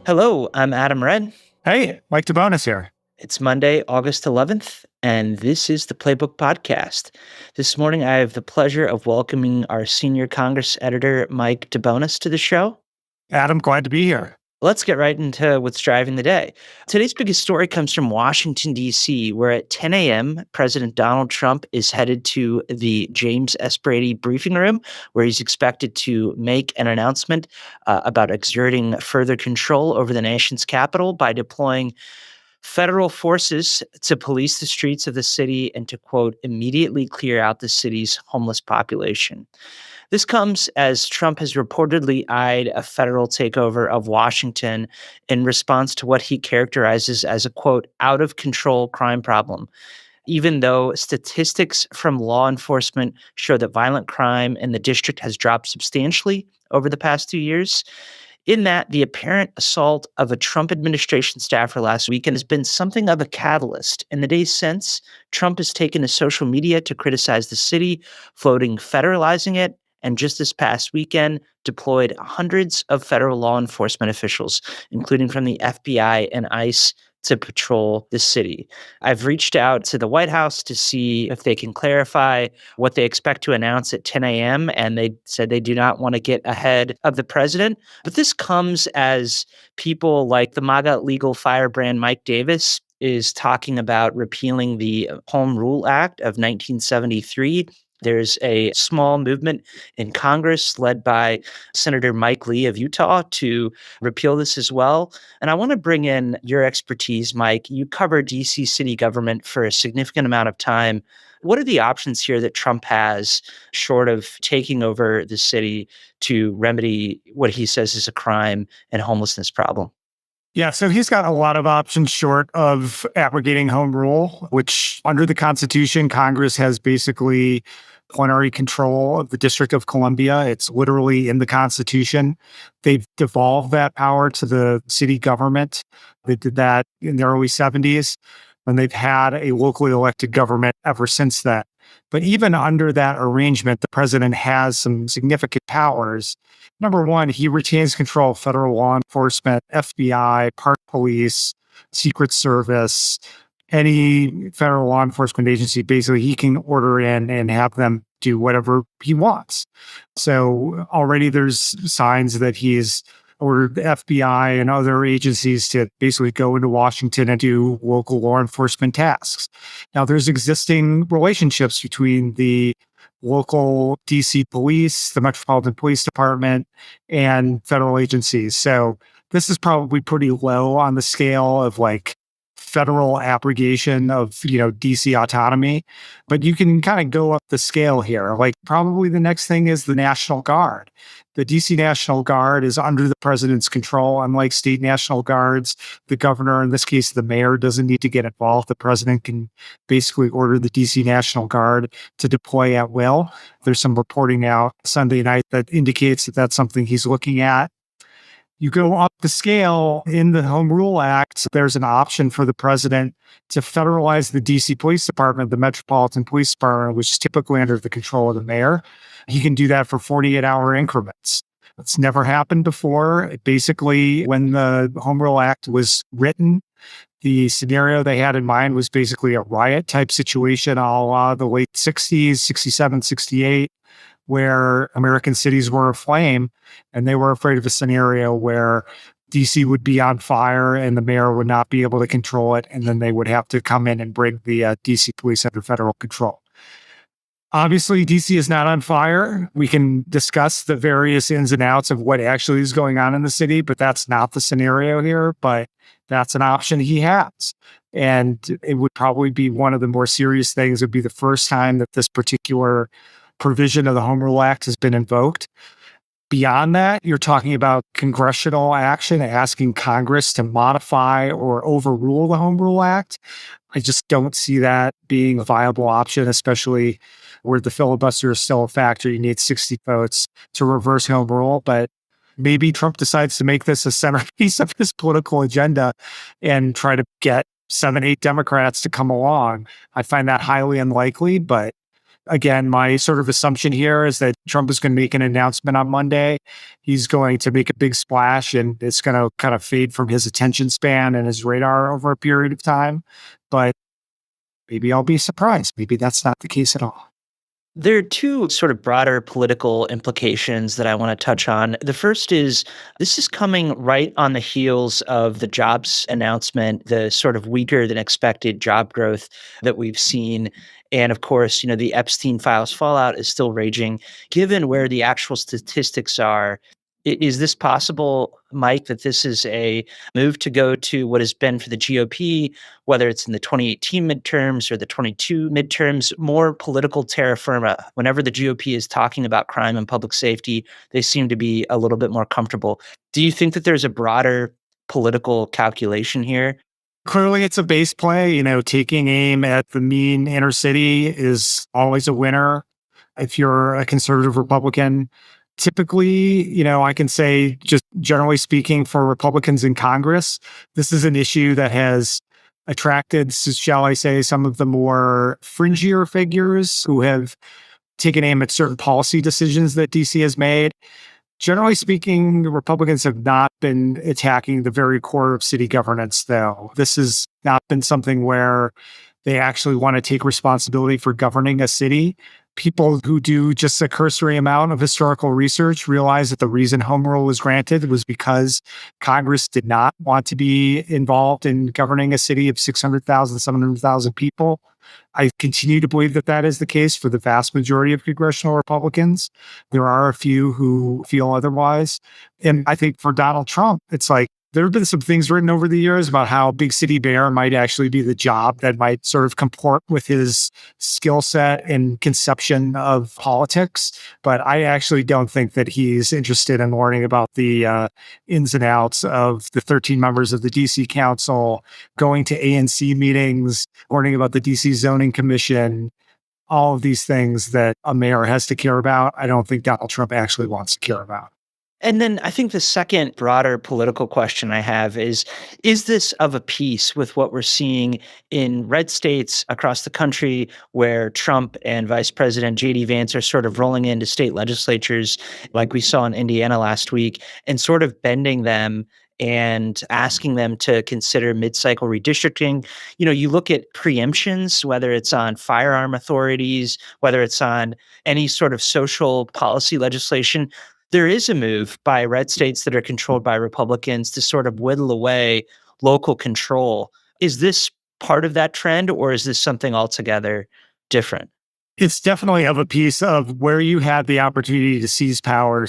Hello, I'm Adam Wren. Hey, Mike DeBonis here. It's Monday, August 11th, and this is the Playbook Podcast. This morning, I have the pleasure of welcoming our senior Congress editor, Mike DeBonis, to the show. Adam, glad to be here. Let's get right into what's driving the day. Today's biggest story comes from Washington, D.C., where at 10 a.m., President Donald Trump is headed to the James S. Brady briefing room, where he's expected to make an announcement about exerting further control over the nation's capital by deploying federal forces to police the streets of the city and to, quote, immediately clear out the city's homeless population. This comes as Trump has reportedly eyed a federal takeover of Washington in response to what he characterizes as a, quote, out-of-control crime problem. Even though statistics from law enforcement show that violent crime in the district has dropped substantially over the past 2 years, in that the apparent assault of a Trump administration staffer last weekend has been something of a catalyst. In the days since, Trump has taken to social media to criticize the city, floating federalizing it, and just this past weekend deployed hundreds of federal law enforcement officials, including from the FBI and ICE, to patrol the city. I've reached out to the White House to see if they can clarify what they expect to announce at 10 a.m., and they said they do not want to get ahead of the president. But this comes as people like the MAGA legal firebrand Mike Davis is talking about repealing the Home Rule Act of 1973. There's a small movement in Congress led by Senator Mike Lee of Utah to repeal this as well. And I want to bring in your expertise, Mike. You cover DC city government for a significant amount of time. What are the options here that Trump has, short of taking over the city, to remedy what he says is a crime and homelessness problem? Yeah, so he's got a lot of options short of abrogating home rule, which under the Constitution, Congress has basically plenary control of the District of Columbia. It's literally in the Constitution. They've devolved that power to the city government. They did that in the early 70s, and they've had a locally elected government ever since then. But even under that arrangement, the president has some significant powers. Number one, he retains control of federal law enforcement, FBI, park police, Secret Service, any federal law enforcement agency. Basically, he can order in and have them do whatever he wants. So already there's signs that he's ordered the FBI and other agencies to basically go into Washington and do local law enforcement tasks. Now, there's existing relationships between the local DC police, the Metropolitan Police Department, and federal agencies. So this is probably pretty low on the scale of like federal abrogation of, DC autonomy, but you can kind of go up the scale here. Like probably the next thing is the National Guard. The DC National Guard is under the president's control. Unlike state National Guards, the governor, in this case, the mayor, doesn't need to get involved. The president can basically order the DC National Guard to deploy at will. There's some reporting out Sunday night that indicates that that's something he's looking at. You go up the scale in the Home Rule Act, there's an option for the president to federalize the DC Police Department, the Metropolitan Police Department, which is typically under the control of the mayor. He can do that for 48-hour increments. It's never happened before. Basically, when the Home Rule Act was written, the scenario they had in mind was basically a riot type situation a la the late 60s, 67, 68. Where American cities were aflame, and they were afraid of a scenario where DC would be on fire and the mayor would not be able to control it, and then they would have to come in and bring the DC police under federal control. Obviously, DC is not on fire. We can discuss the various ins and outs of what actually is going on in the city, but that's not the scenario here, but that's an option he has. And it would probably be one of the more serious things. It would be the first time that this particular provision of the Home Rule Act has been invoked. Beyond that, you're talking about congressional action, asking Congress to modify or overrule the Home Rule Act. I just don't see that being a viable option, especially where the filibuster is still a factor. You need 60 votes to reverse Home Rule, but maybe Trump decides to make this a centerpiece of his political agenda and try to get 7, 8 Democrats to come along. I find that highly unlikely, but Again, my sort of assumption here is that Trump is going to make an announcement on Monday. He's going to make a big splash and it's going to kind of fade from his attention span and his radar over a period of time. But maybe I'll be surprised. Maybe that's not the case at all. There are two sort of broader political implications that I want to touch on. The first is this is coming right on the heels of the jobs announcement, the sort of weaker than expected job growth that we've seen. And of course, the Epstein files fallout is still raging. Given where the actual statistics are, is this possible, Mike, that this is a move to go to what has been for the GOP, whether it's in the 2018 midterms or the 22 midterms, more political terra firma? Whenever the GOP is talking about crime and public safety, they seem to be a little bit more comfortable. Do you think that there's a broader political calculation here? Clearly, it's a base play. Taking aim at the mean inner city is always a winner if you're a conservative Republican. Typically, I can say, just generally speaking, for Republicans in Congress, this is an issue that has attracted, shall I say, some of the more fringier figures who have taken aim at certain policy decisions that DC has made. Generally speaking, the Republicans have not been attacking the very core of city governance, though. This has not been something where they actually want to take responsibility for governing a city. People who do just a cursory amount of historical research realize that the reason home rule was granted was because Congress did not want to be involved in governing a city of 600,000, 700,000 people. I continue to believe that that is the case for the vast majority of congressional Republicans. There are a few who feel otherwise. And I think for Donald Trump, it's like, there have been some things written over the years about how big city mayor might actually be the job that might sort of comport with his skill set and conception of politics. But I actually don't think that he's interested in learning about the ins and outs of the 13 members of the DC Council, going to ANC meetings, learning about the DC Zoning Commission, all of these things that a mayor has to care about. I don't think Donald Trump actually wants to care about. And then I think the second broader political question I have is this of a piece with what we're seeing in red states across the country where Trump and Vice President J.D. Vance are sort of rolling into state legislatures like we saw in Indiana last week and sort of bending them and asking them to consider mid-cycle redistricting. You look at preemptions, whether it's on firearm authorities, whether it's on any sort of social policy legislation. There is a move by red states that are controlled by Republicans to sort of whittle away local control. Is this part of that trend, or is this something altogether different? It's definitely of a piece of where you had the opportunity to seize power,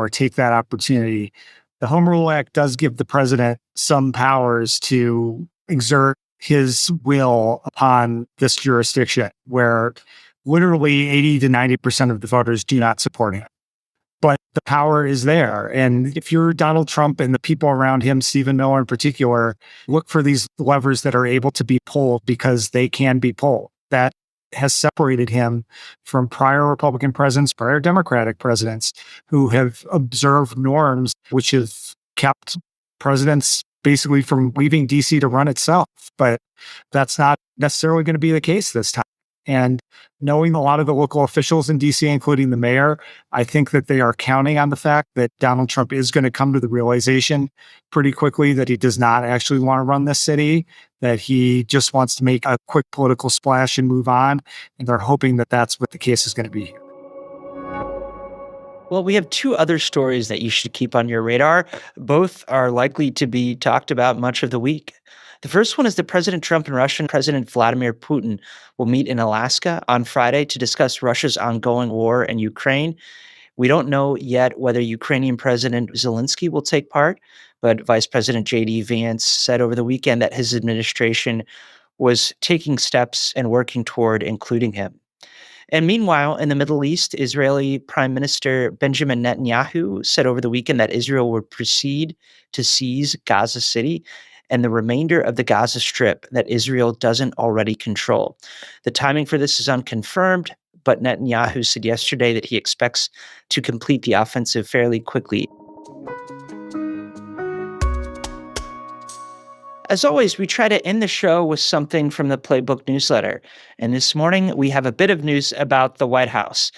take that opportunity. The Home Rule Act does give the president some powers to exert his will upon this jurisdiction, where literally 80 to 90% of the voters do not support him. But the power is there. And if you're Donald Trump and the people around him, Stephen Miller in particular, look for these levers that are able to be pulled because they can be pulled. That has separated him from prior Republican presidents, prior Democratic presidents who have observed norms which have kept presidents basically from leaving DC to run itself. But that's not necessarily going to be the case this time. And knowing a lot of the local officials in DC, including the mayor, I think that they are counting on the fact that Donald Trump is going to come to the realization pretty quickly that he does not actually want to run this city, that he just wants to make a quick political splash and move on. And they're hoping that that's what the case is going to be here. Well, we have two other stories that you should keep on your radar. Both are likely to be talked about much of the week. The first one is that President Trump and Russian President Vladimir Putin will meet in Alaska on Friday to discuss Russia's ongoing war in Ukraine. We don't know yet whether Ukrainian President Zelensky will take part, but Vice President J.D. Vance said over the weekend that his administration was taking steps and working toward including him. And meanwhile, in the Middle East, Israeli Prime Minister Benjamin Netanyahu said over the weekend that Israel would proceed to seize Gaza City and the remainder of the Gaza Strip that Israel doesn't already control. The timing for this is unconfirmed, but Netanyahu said yesterday that he expects to complete the offensive fairly quickly. As always, we try to end the show with something from the Playbook newsletter. And this morning, we have a bit of news about the White House.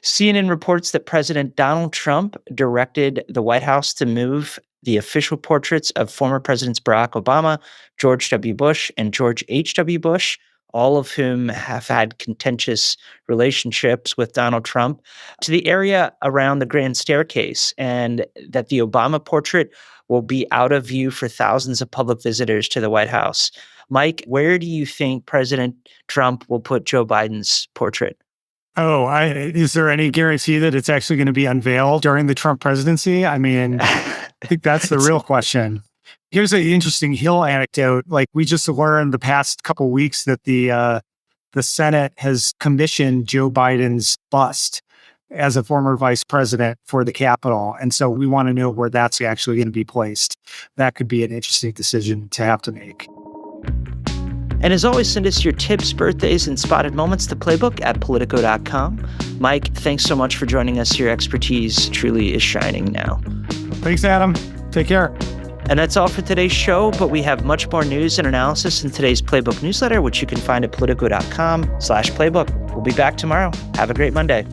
CNN reports that President Donald Trump directed the White House to move the official portraits of former Presidents Barack Obama, George W. Bush, and George H.W. Bush, all of whom have had contentious relationships with Donald Trump, to the area around the Grand Staircase, and that the Obama portrait will be out of view for thousands of public visitors to the White House. Mike, where do you think President Trump will put Joe Biden's portrait? Is there any guarantee that it's actually going to be unveiled during the Trump presidency? I mean, I think that's the real question. Here's an interesting Hill anecdote. Like, we just learned the past couple of weeks that the Senate has commissioned Joe Biden's bust as a former vice president for the Capitol. And so we want to know where that's actually going to be placed. That could be an interesting decision to have to make. And as always, send us your tips, birthdays, and spotted moments to Playbook at Politico.com. Mike, thanks so much for joining us. Your expertise truly is shining now. Thanks, Adam. Take care. And that's all for today's show, but we have much more news and analysis in today's Playbook newsletter, which you can find at Politico.com/Playbook. We'll be back tomorrow. Have a great Monday.